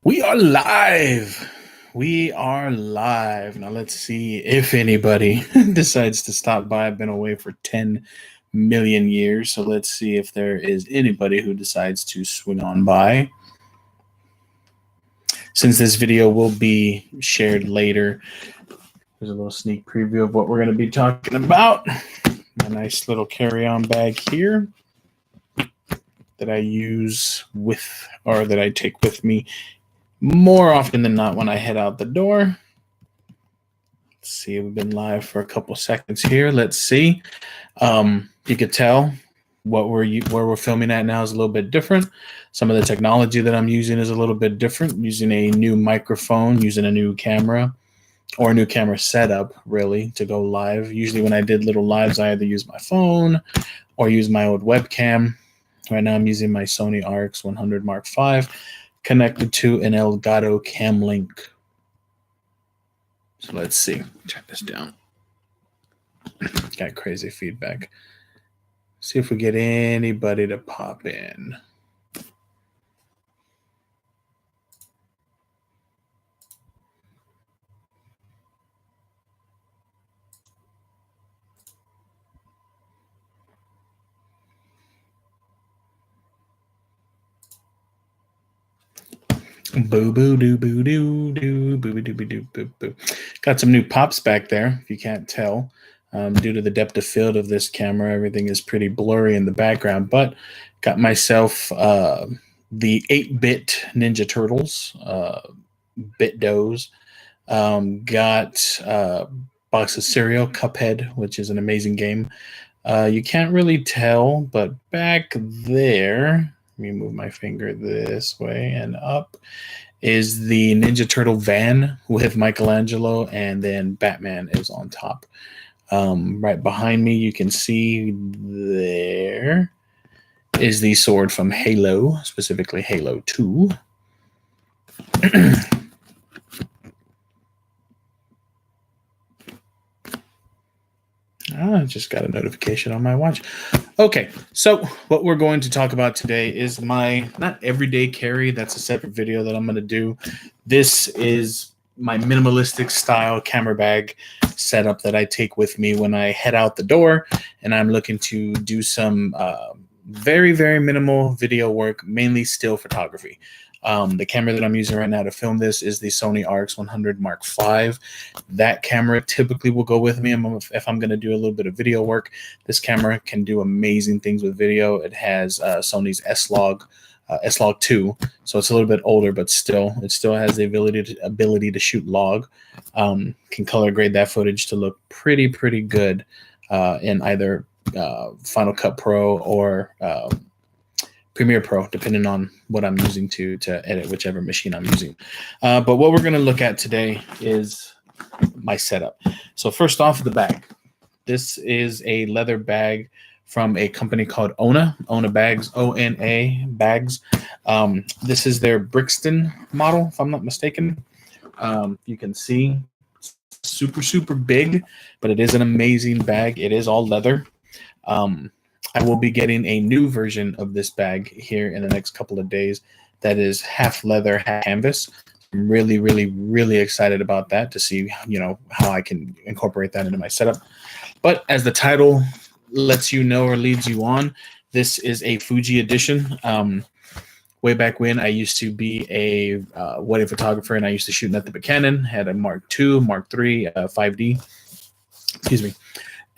We are live. We are live. Now let's see if anybody decides to stop by. I've been away for 10 million years, so let's see if there is anybody who decides to swing on by. Since this video will be shared later, there's a little sneak preview of what we're going to be talking about. My nice little carry-on bag here that I use with, or that I take with me more often than not when I head out the door. Let's see, we've been live for a couple seconds here. Let's see. You could tell where we're filming at now is a little bit different. Some of the technology that I'm using is a little bit different. I'm using a new microphone, using a new camera, or a new camera setup, really, to go live. Usually when I did little lives, I either use my phone or use my old webcam. Right now I'm using my Sony RX100 Mark V connected to an Elgato Cam Link. So let's see. Turn this down. Got crazy feedback. See if we get anybody to pop in. Boo boo doo boo doo doo boo doo boo doo boo boo. Got some new pops back there. If you can't tell, due to the depth of field of this camera, everything is pretty blurry in the background. But got myself the 8-bit Ninja Turtles, BitDoes. Got a box of cereal, Cuphead, which is an amazing game. You can't really tell, but back there, let me move my finger this way and up, is the Ninja Turtle van with Michelangelo, and then Batman is on top. Right behind me, you can see there is the sword from Halo, specifically Halo 2. I just got a notification on my watch. Okay, so what we're going to talk about today is my not everyday carry. That's a separate video that I'm going to do. This is my minimalistic style camera bag setup that I take with me when I head out the door and I'm looking to do some very, very minimal video work, mainly still photography. The camera that I'm using right now to film this is the Sony RX100 Mark V. That camera typically will go with me if I'm going to do a little bit of video work. This camera can do amazing things with video. It has Sony's S-Log 2, so it's a little bit older, but it still has the ability to shoot log. Can color grade that footage to look pretty good in either Final Cut Pro or Premiere Pro, depending on what I'm using to edit whichever machine I'm using. But what we're going to look at today is my setup. So first off, the bag. This is a leather bag from a company called Ona Bags, O-N-A Bags. This is their Brixton model, if I'm not mistaken. You can see super big, but it is an amazing bag. It is all leather. I will be getting a new version of this bag here in the next couple of days that is half leather, half canvas. I'm really excited about that, to see, how I can incorporate that into my setup. But as the title lets you know or leads you on, this is a FUJI edition. Way back when, I used to be a wedding photographer, and I used to shoot nothing but Canon. Had a Mark II, Mark III, 5D. Excuse me.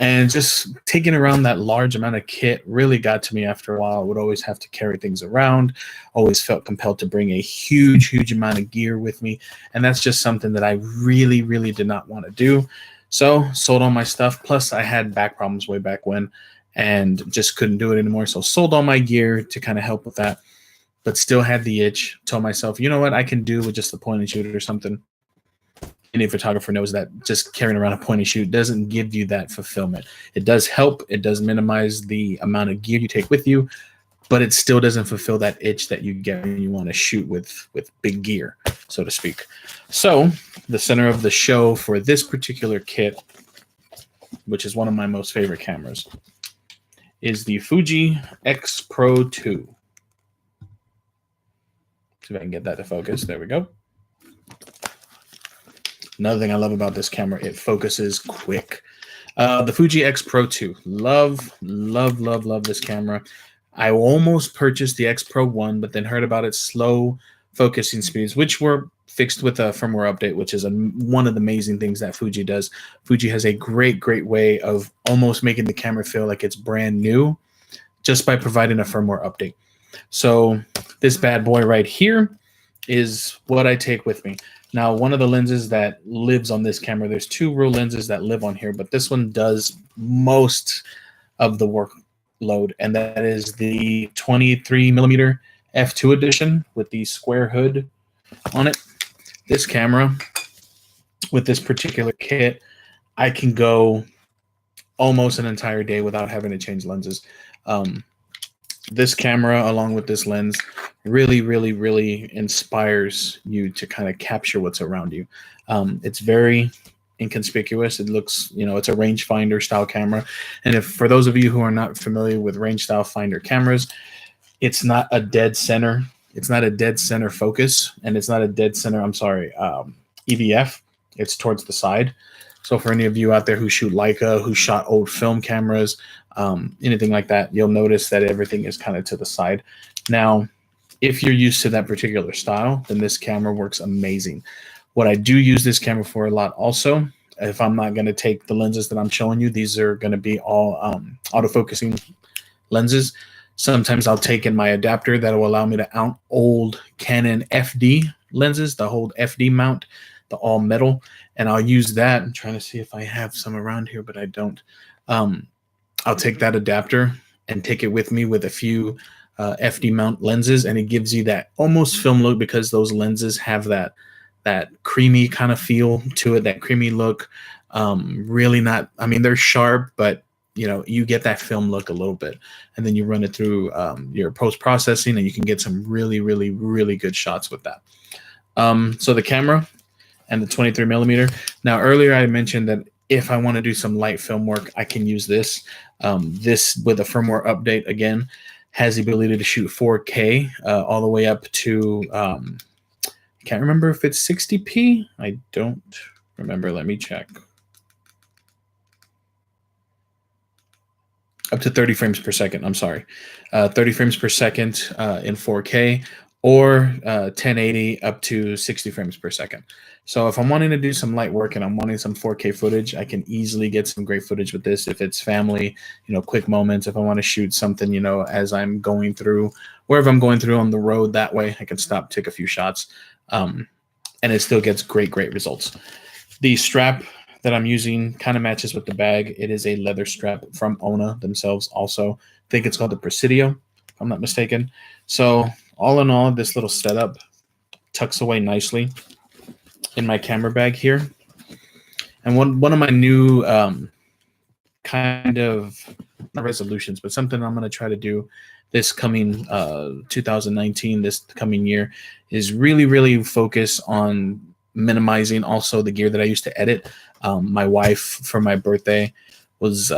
And just taking around that large amount of kit really got to me after a while. I would always have to carry things around. Always felt compelled to bring a huge amount of gear with me. And that's just something that I really did not want to do. So sold all my stuff. Plus I had back problems way back when and just couldn't do it anymore. So sold all my gear to kind of help with that, but still had the itch. Told myself, you know what, I can do with just a point and shoot or something. Any photographer knows that just carrying around a point and shoot doesn't give you that fulfillment. It does help. It does minimize the amount of gear you take with you, but it still doesn't fulfill that itch that you get when you want to shoot with big gear, so to speak. So the center of the show for this particular kit, which is one of my most favorite cameras, is the Fuji X Pro 2. See if I can get that to focus. There we go. Another thing I love about this camera, it focuses quick. The Fuji X Pro 2. Love, love, love, love this camera. I almost purchased the X Pro 1, but then heard about its slow focusing speeds, which were fixed with a firmware update, which is one of the amazing things that Fuji does. Fuji has a great, great way of almost making the camera feel like it's brand new just by providing a firmware update. So this bad boy right here is what I take with me. Now, one of the lenses that lives on this camera, there's two real lenses that live on here, but this one does most of the workload, and that is the 23mm f2 edition with the square hood on it. This camera, with this particular kit, I can go almost an entire day without having to change lenses. This camera, along with this lens, really, really, really inspires you to kind of capture what's around you. It's very inconspicuous. It looks, it's a rangefinder style camera. And if for those of you who are not familiar with range style finder cameras, it's not a dead center. It's not a dead center focus, and it's not a dead center, EVF. It's towards the side. So for any of you out there who shoot Leica, who shot old film cameras, anything like that, you'll notice that everything is kind of to the side. Now, if you're used to that particular style, then this camera works amazing. What I do use this camera for a lot also, if I'm not going to take the lenses that I'm showing you, these are going to be all autofocusing lenses. Sometimes I'll take in my adapter that will allow me to mount old Canon FD lenses, the whole FD mount, the all metal, and I'll use that. I'm trying to see if I have some around here, but I don't. I'll take that adapter and take it with me with a few FD mount lenses, and it gives you that almost film look because those lenses have that creamy kind of feel to it, that creamy look. Really not, they're sharp, but you get that film look a little bit, and then you run it through your post-processing, and you can get some really, really, really good shots with that. So the camera and the 23mm. Now, earlier I mentioned that if I want to do some light film work, I can use this. This, with a firmware update, again, has the ability to shoot 4K all the way up to, I can't remember if it's 60p. I don't remember. Let me check. Up to 30 frames per second. I'm sorry. 30 frames per second in 4K, or 1080 up to 60 frames per second. So if I'm wanting to do some light work and I'm wanting some 4K footage, I can easily get some great footage with this. If it's family, quick moments, if I want to shoot something, as I'm going through, wherever I'm going through on the road, that way I can stop, take a few shots, and it still gets great, great results. The strap that I'm using kind of matches with the bag. It is a leather strap from Ona themselves also. I think it's called the Presidio, if I'm not mistaken. So all in all, this little setup tucks away nicely in my camera bag here. And one of my new kind of, not resolutions, but something I'm going to try to do this coming 2019, this coming year, is really, really focus on minimizing also the gear that I used to edit. My wife, for my birthday, was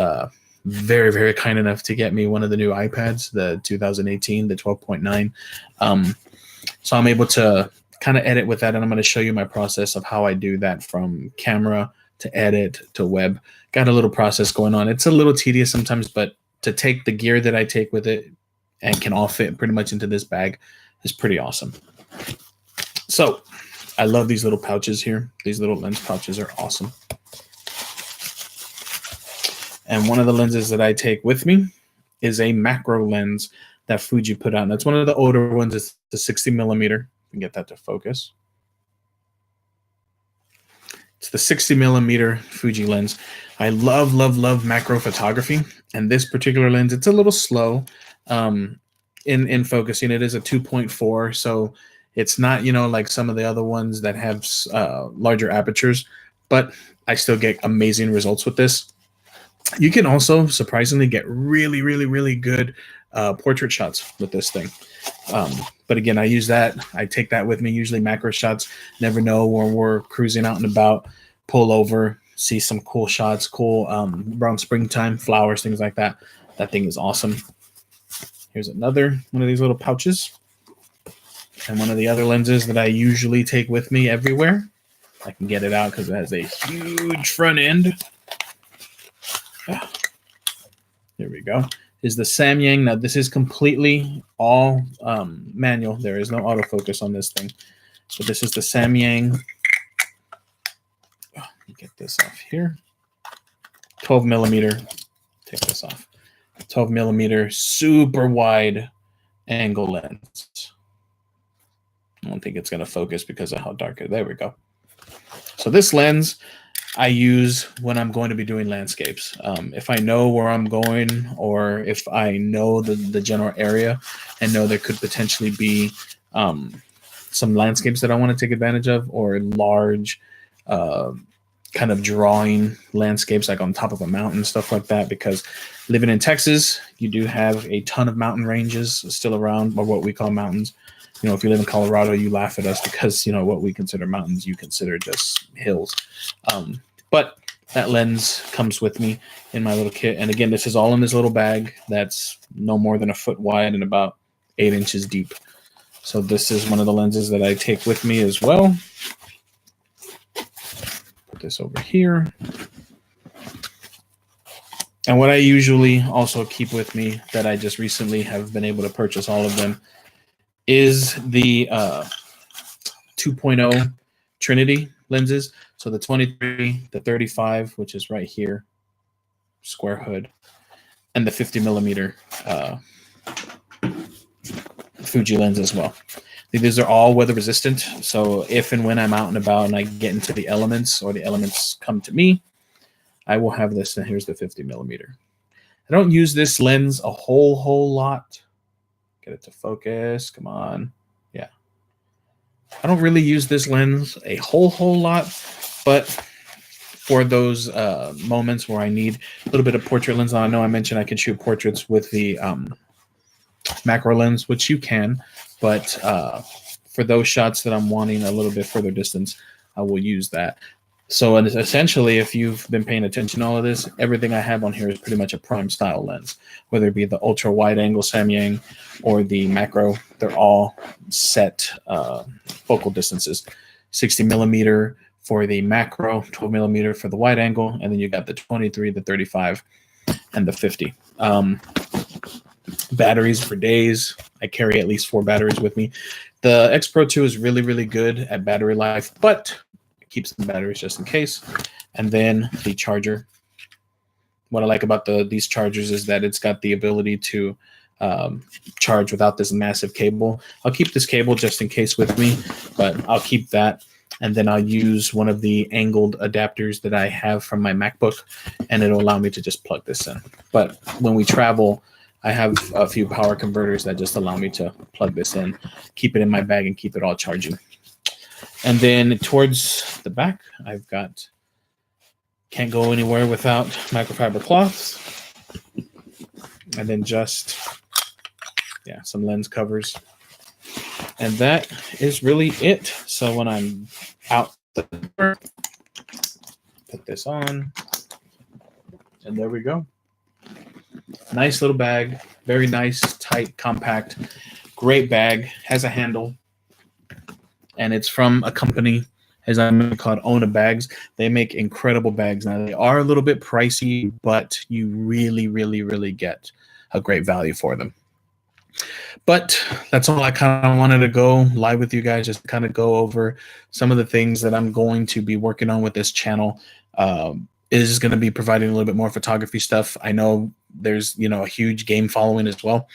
very, very kind enough to get me one of the new iPads, the 2018, the 12.9. So I'm able to kind of edit with that, and I'm going to show you my process of how I do that from camera to edit to web. Got a little process going on. It's a little tedious sometimes, but to take the gear that I take with it and can all fit pretty much into this bag is pretty awesome. So I love these little pouches here. These little lens pouches are awesome. And one of the lenses that I take with me is a macro lens that Fuji put out. And that's one of the older ones. It's the 60mm. Can get that to focus. It's the 60mm Fuji lens. I love, love, love macro photography. And this particular lens, it's a little slow in focusing. It is a 2.4, so it's not, like some of the other ones that have larger apertures, but I still get amazing results with this. You can also surprisingly get really, really, really good portrait shots with this thing. But again, I use that. I take that with me, usually macro shots. Never know when we're cruising out and about, pull over, see some cool shots, cool around springtime, flowers, things like that. That thing is awesome. Here's another one of these little pouches. And one of the other lenses that I usually take with me everywhere, I can get it out because it has a huge front end. Here we go. Is the Samyang. Now this is completely all manual. There is no autofocus on this thing. So this is the Samyang. Let me get this off here. 12 millimeter. Take this off. 12 millimeter super wide angle lens. I don't think it's going to focus because of how dark it is. There we go. So this lens I use when I'm going to be doing landscapes. If I know where I'm going, or if I know the general area and know there could potentially be some landscapes that I want to take advantage of, or large kind of drawing landscapes like on top of a mountain, stuff like that, because living in Texas, you do have a ton of mountain ranges still around, or what we call mountains. You know, if you live in Colorado, you laugh at us because, you know, what we consider mountains, you consider just hills. But that lens comes with me in my little kit. And again, this is all in this little bag that's no more than a foot wide and about 8 inches deep. So this is one of the lenses that I take with me as well. Put this over here. And what I usually also keep with me that I just recently have been able to purchase all of them is the 2.0 Trinity lenses. So the 23, the 35, which is right here, square hood, and the 50 millimeter Fuji lens as well. These are all weather resistant. So if and when I'm out and about and I get into the elements, or the elements come to me, I will have this. And here's the 50 millimeter. I don't use this lens a whole lot. Get it to focus. Come on. Yeah. I don't really use this lens a whole lot, but for those moments where I need a little bit of portrait lens. I know I mentioned I can shoot portraits with the macro lens, which you can, but for those shots that I'm wanting a little bit further distance, I will use that. So essentially, if you've been paying attention to all of this, everything I have on here is pretty much a prime style lens, whether it be the ultra wide angle Samyang or the macro. They're all set focal distances. 60 millimeter for the macro, 12 millimeter for the wide angle, and then you got the 23, the 35, and the 50. Batteries for days. I carry at least 4 batteries with me. The X Pro 2 is really good at battery life, but keeps the batteries just in case. And then the charger. What I like about these chargers is that it's got the ability to charge without this massive cable. I'll keep this cable just in case with me, but I'll keep that. And then I'll use one of the angled adapters that I have from my MacBook, and it'll allow me to just plug this in. But when we travel, I have a few power converters that just allow me to plug this in, keep it in my bag, and keep it all charging. And then towards the back, I've got, can't go anywhere without microfiber cloths. And then just, yeah, some lens covers. And that is really it. So when I'm out the door, put this on. And there we go. Nice little bag. Very nice, tight, compact. Great bag. Has a handle. And it's from a company, as I'm called, Ona Bags. They make incredible bags. Now, they are a little bit pricey, but you really get a great value for them. But that's all I kind of wanted to go live with you guys, just kind of go over some of the things that I'm going to be working on with this channel. Is going to be providing a little bit more photography stuff. I know there's, you know, a huge game following as well.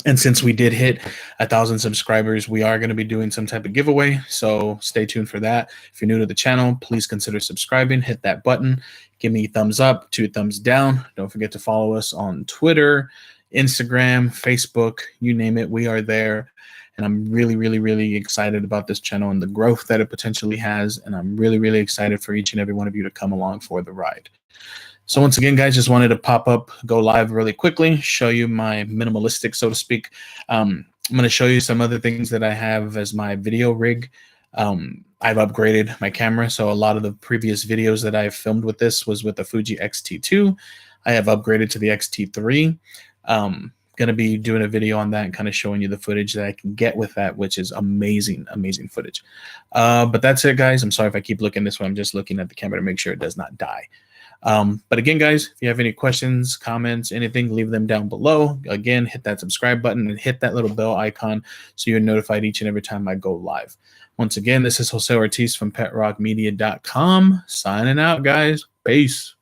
And since we did hit 1,000 subscribers, we are going to be doing some type of giveaway. So stay tuned for that. If you're new to the channel, please consider subscribing. Hit that button. Give me a thumbs up, 2 thumbs down. Don't forget to follow us on Twitter, Instagram, Facebook, you name it. We are there. And I'm really excited about this channel and the growth that it potentially has. And I'm really excited for each and every one of you to come along for the ride. So once again, guys, just wanted to go live really quickly, show you my minimalistic, so to speak. I'm going to show you some other things that I have as my video rig. I've upgraded my camera. So a lot of the previous videos that I've filmed with this was with the Fuji X-T2. I have upgraded to the X-T3. going to be doing a video on that and kind of showing you the footage that I can get with that, which is amazing, amazing footage. But that's it, guys. I'm sorry if I keep looking this way. I'm just looking at the camera to make sure it does not die. But again, guys, if you have any questions, comments, anything, leave them down below. Again, hit that subscribe button and hit that little bell icon so you're notified each and every time I go live. Once again, this is Jose Ortiz from PetRockMedia.com signing out, guys. Peace.